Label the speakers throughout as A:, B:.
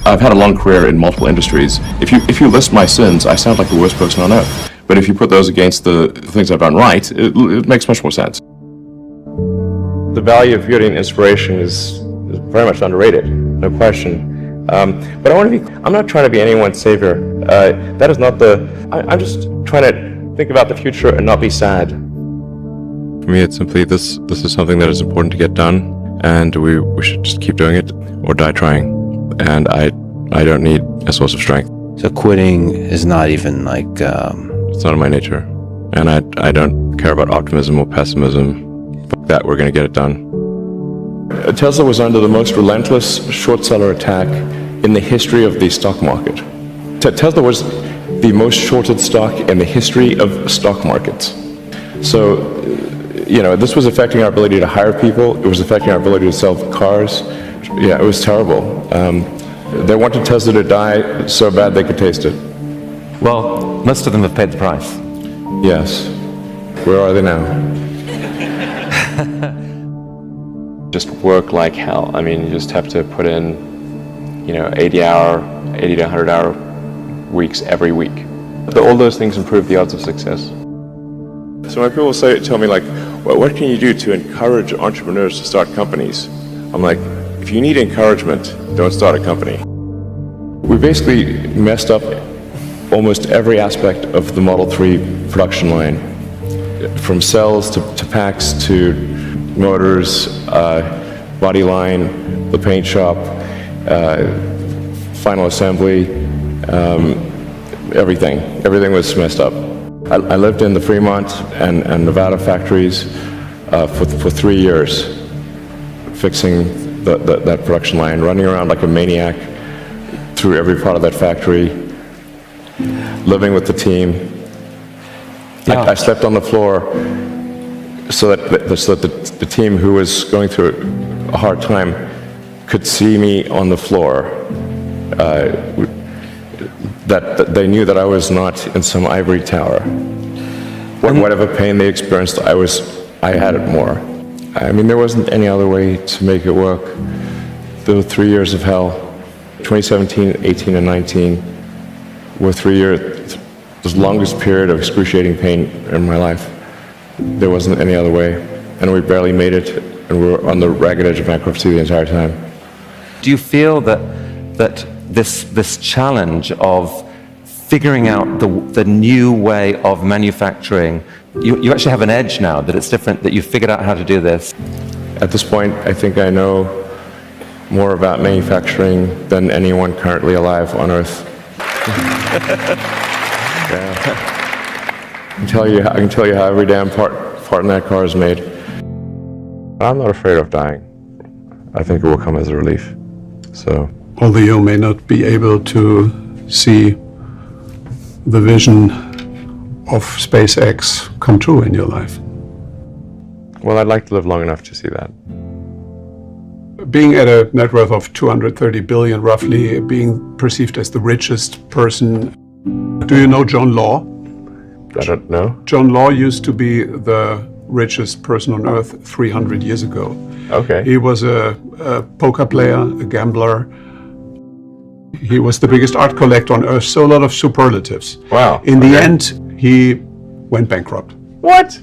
A: I've had a long career in multiple industries. If you list my sins, I sound like the worst person on earth. But if you put those against the things I've done right, it makes much more sense. The value of getting inspiration is very much underrated, no question. But I'm not trying to be anyone's savior. That is not I'm just trying to think about the future and not be sad. For me, it's simply this is something that is important to get done, and we should just keep doing it or die trying. And I don't need a source of strength.
B: So quitting is not even like...
A: It's not in my nature. And I don't care about optimism or pessimism. Fuck that, we're going to get it done. Tesla was under the most relentless short seller attack in the history of the stock market. Tesla was the most shorted stock in the history of stock markets. So, this was affecting our ability to hire people. It was affecting our ability to sell cars. Yeah, it was terrible. They wanted Tesla to die so bad they could taste it.
C: Well, most of them have paid the price.
A: Yes. Where are they now? Just work like hell. I mean, you just have to put in, 80 to 100-hour weeks every week. All those things improve the odds of success. So when people tell me, well, what can you do to encourage entrepreneurs to start companies? I'm like, if you need encouragement, don't start a company. We basically messed up almost every aspect of the Model 3 production line, from cells to packs to motors, body line, the paint shop, final assembly, everything. Everything was messed up. I lived in the Fremont and Nevada factories for 3 years, fixing that production line, running around like a maniac through every part of that factory, living with the team. Yeah. I slept on the floor so that the team who was going through a hard time could see me on the floor, that they knew that I was not in some ivory tower. Whatever pain they experienced, I had it more. I mean, there wasn't any other way to make it work. There were 3 years of hell. 2017, 18, and 19 were 3 years, the longest period of excruciating pain in my life. There wasn't any other way, and we barely made it, and we were on the ragged edge of bankruptcy the entire time.
C: Do you feel that this challenge of figuring out the new way of manufacturing, you actually have an edge now, that it's different, that you've figured out how to do this?
A: At this point, I think I know more about manufacturing than anyone currently alive on Earth. Yeah. I can tell you how every damn part in that car is made. I'm not afraid of dying. I think it will come as a relief. So,
D: although you may not be able to see the vision of SpaceX come true in your life.
A: Well, I'd like to live long enough to see that.
D: Being at a net worth of 230 billion, roughly, being perceived as the richest person. Do you know John Law?
A: I don't know.
D: John Law used to be the richest person on earth 300 years ago.
A: Okay.
D: He was a poker player, a gambler. He was the biggest art collector on earth, so a lot of superlatives.
A: Wow.
D: In the end, he went bankrupt.
A: What?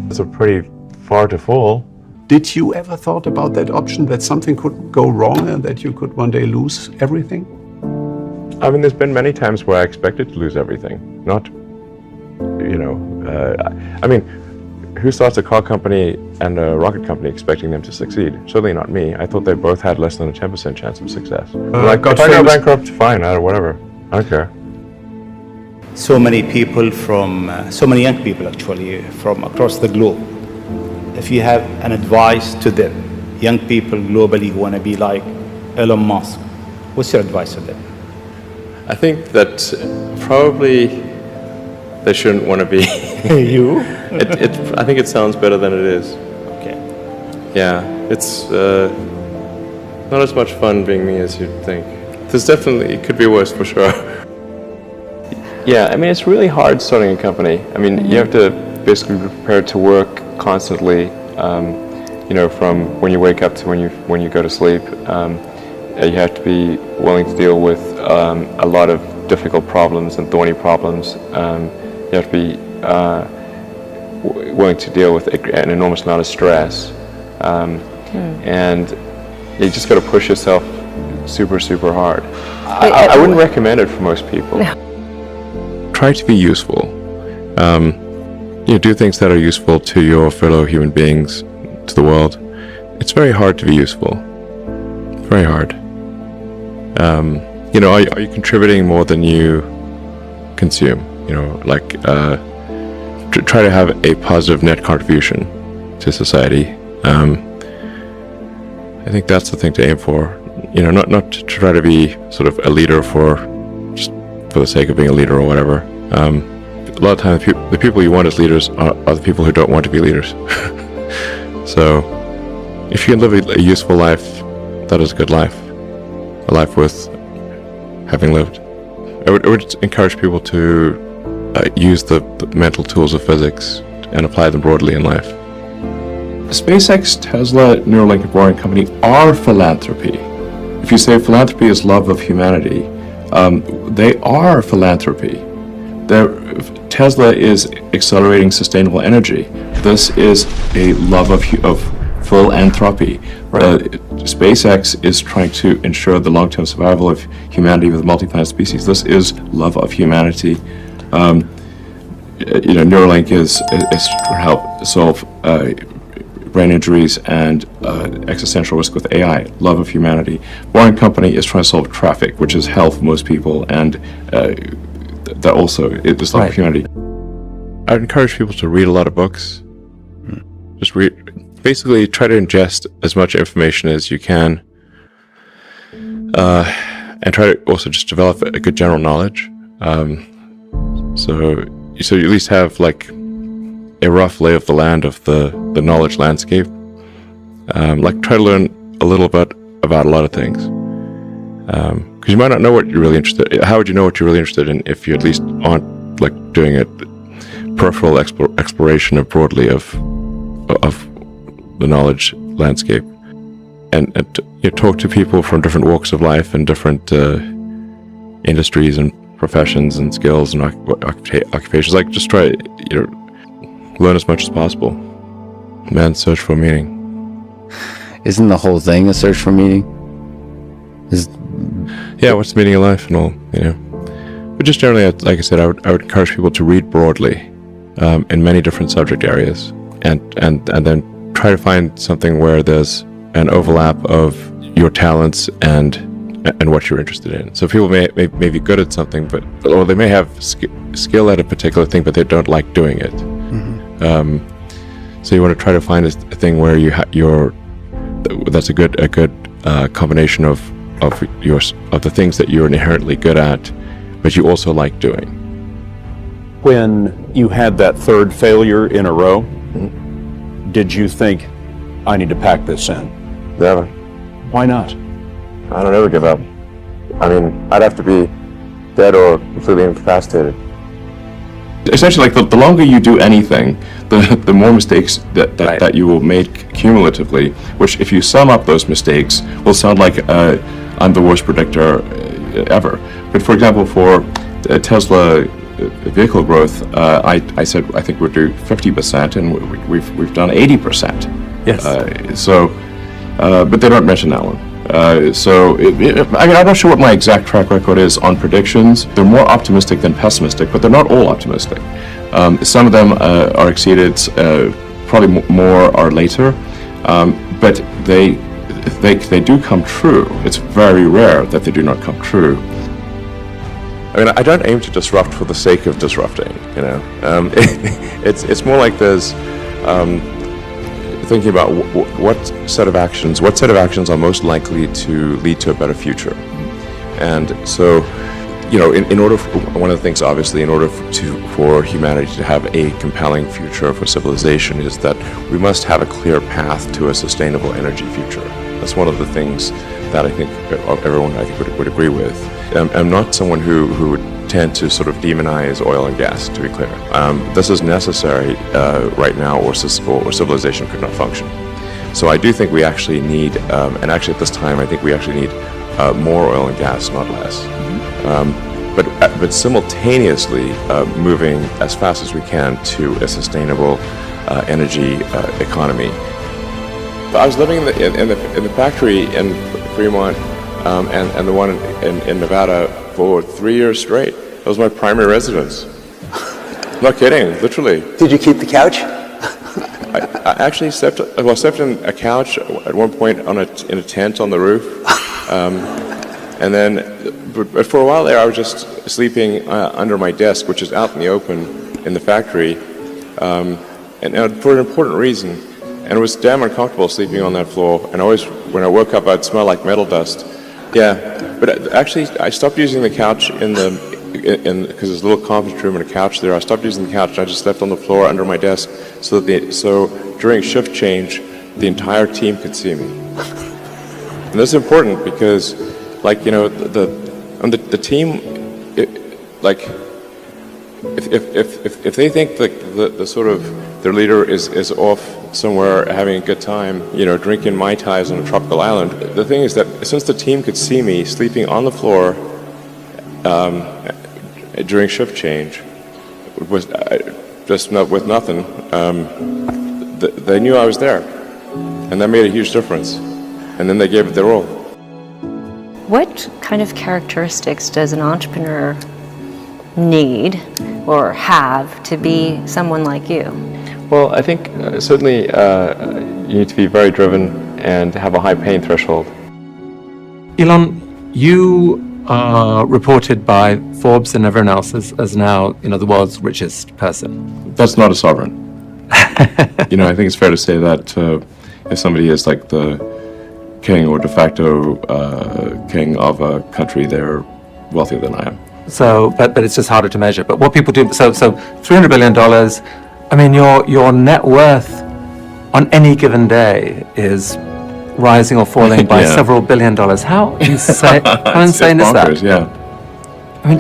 A: That's a pretty far to fall.
D: Did you ever thought about that option, that something could go wrong and that you could one day lose everything?
A: I mean, there's been many times where I expected to lose everything. Not, I mean, who starts a car company and a rocket company expecting them to succeed? Certainly not me. I thought they both had less than a 10% chance of success. If I go bankrupt, fine, whatever. I don't care.
E: So many people so many young people actually, from across the globe. If you have an advice to them, young people globally who want to be like Elon Musk, what's your advice to them?
A: I think that probably they shouldn't want to be.
E: You?
A: I think it sounds better than it is.
E: Okay.
A: Yeah, it's not as much fun being me as you'd think. It could be worse for sure. Yeah, I mean, it's really hard starting a company. I mean, you have to basically be prepared to work constantly, from when you wake up to when you go to sleep. You have to be willing to deal with a lot of difficult problems and thorny problems. You have to be willing to deal with an enormous amount of stress. And you just got to push yourself super, super hard. I wouldn't recommend it for most people. Try to be useful. Do things that are useful to your fellow human beings, to the world. It's very hard to be useful. Very hard. Are you contributing more than you consume? Try to have a positive net contribution to society. I think that's the thing to aim for. Not to try to be sort of a leader just for the sake of being a leader or whatever. A lot of times, the people you want as leaders are the people who don't want to be leaders. So, if you can live a useful life, that is a good life. A life worth having lived. I would encourage people to use the mental tools of physics and apply them broadly in life. SpaceX, Tesla, Neuralink, and Boring Company are philanthropy. If you say philanthropy is love of humanity, they are philanthropy. Tesla is accelerating sustainable energy. This is a love of philanthropy. SpaceX is trying to ensure the long-term survival of humanity with multi-planet species. This is love of humanity. Neuralink is to help solve brain injuries and existential risk with AI, love of humanity. Boring Company is trying to solve traffic, which is hell for most people, and that also is love of humanity. I would encourage people to read a lot of books. Just basically try to ingest as much information as you can, and try to also just develop a good general knowledge. So you at least have like a rough lay of the land of the knowledge landscape. Try to learn a little bit about a lot of things. Because you might not know what you're really interested in. How would you know what you're really interested in if you at least aren't doing a peripheral exploration broadly of the knowledge landscape, and talk to people from different walks of life and different industries and professions and skills and occupations. Just try learn as much as possible. Man's search for meaning.
B: Isn't the whole thing a search for meaning?
A: Yeah, what's the meaning of life and all, But just generally, like I said, I would encourage people to read broadly in many different subject areas, and then try to find something where there's an overlap of your talents and what you're interested in. So people may be good at something, or they may have skill at a particular thing, but they don't like doing it. So you want to try to find a thing where that's a good combination of the things that you're inherently good at, but you also like doing.
F: When you had that third failure in a row, did you think, I need to pack this in?
A: Never.
F: Why not?
A: I don't ever give up. I mean, I'd have to be dead or completely incapacitated. Essentially, the longer you do anything, the more mistakes that you will make cumulatively, which if you sum up those mistakes, will sound like I'm the worst predictor ever. But for example, for Tesla vehicle growth, I said I think we'll do 50%, and we've done 80%.
C: Yes.
A: But they don't mention that one. I'm not sure what my exact track record is on predictions. They're more optimistic than pessimistic, but they're not all optimistic. Some of them are exceeded, probably more are later, but they do come true. It's very rare that they do not come true. I mean, I don't aim to disrupt for the sake of disrupting, It's more like there's thinking about what set of actions are most likely to lead to a better future. And so, in order one of the things, obviously, in order for humanity to have a compelling future for civilization, is that we must have a clear path to a sustainable energy future. That's one of the things that I think everyone would agree with. I'm not someone who would tend to sort of demonize oil and gas, to be clear. This is necessary right now, or civilization could not function. So I do think we actually need, and actually at this time, I think we actually need more oil and gas, not less. But simultaneously moving as fast as we can to a sustainable energy economy. I was living in the factory in Fremont and the one in Nevada for 3 years straight. That was my primary residence. I'm not kidding, literally.
G: Did you keep the couch?
A: I actually slept in a couch at one point in a tent on the roof. And then, but for a while there, I was just sleeping under my desk, which is out in the open in the factory, and for an important reason. And it was damn uncomfortable sleeping on that floor. And always, when I woke up, I'd smell like metal dust. Yeah, but actually, I stopped using the couch because there's a little conference room and a couch there. I stopped using the couch. And I just slept on the floor under my desk, so during shift change, the entire team could see me. And this is important because, like, you know, the team, if they think the sort of their leader is off somewhere having a good time, you know, drinking Mai Tais on a tropical island, the thing is that since the team could see me sleeping on the floor during shift change, with nothing, they knew I was there, and that made a huge difference. And then they gave it their all.
H: What kind of characteristics does an entrepreneur need or have to be someone like you?
A: Well, I think certainly you need to be very driven and have a high pain threshold.
C: Elon, you are reported by Forbes and everyone else as now, you know, the world's richest person.
A: That's not a sovereign. You know, I think it's fair to say that if somebody is like the king or de facto king of a country, they're wealthier than I am.
C: So, but it's just harder to measure. But what people do, so $300 billion, I mean, your net worth on any given day is rising or falling by several $1 billion. How insane, how insane is that?
A: Yeah.
C: I mean,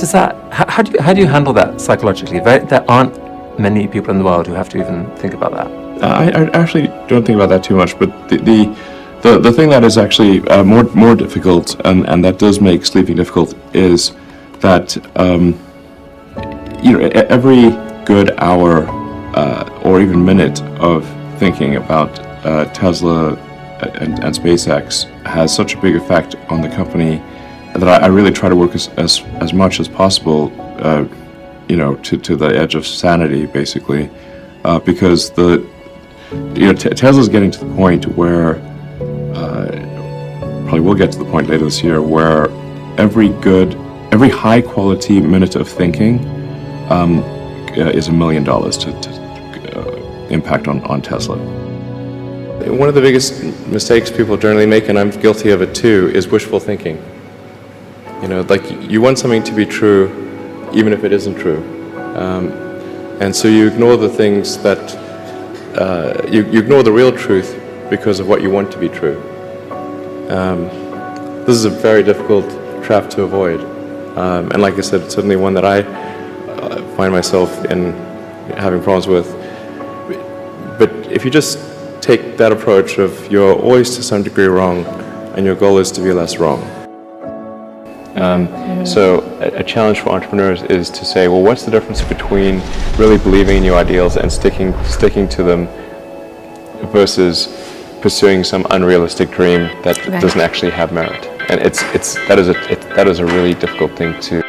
C: how do you handle that psychologically? There aren't many people in the world who have to even think about that.
A: I actually don't think about that too much, but the thing that is actually more difficult, and that does make sleeping difficult, is that you know, every good hour or even minute of thinking about Tesla and SpaceX has such a big effect on the company that I really try to work as much as possible, you know, to the edge of sanity, basically, because Tesla's getting to the point where probably will get to the point later this year where every high quality minute of thinking is $1 million to impact on Tesla. One of the biggest mistakes people generally make, and I'm guilty of it too, is wishful thinking. You know, like you want something to be true, even if it isn't true, and so you ignore the things that you ignore the real truth because of what you want to be true. This is a very difficult trap to avoid, and like I said, it's certainly one that I find myself in having problems with. But if you just take that approach of you're always to some degree wrong, and your goal is to be less wrong. So a challenge for entrepreneurs is to say, well, what's the difference between really believing in your ideals and sticking to them versus pursuing some unrealistic dream that doesn't actually have merit? And that is a really difficult thing to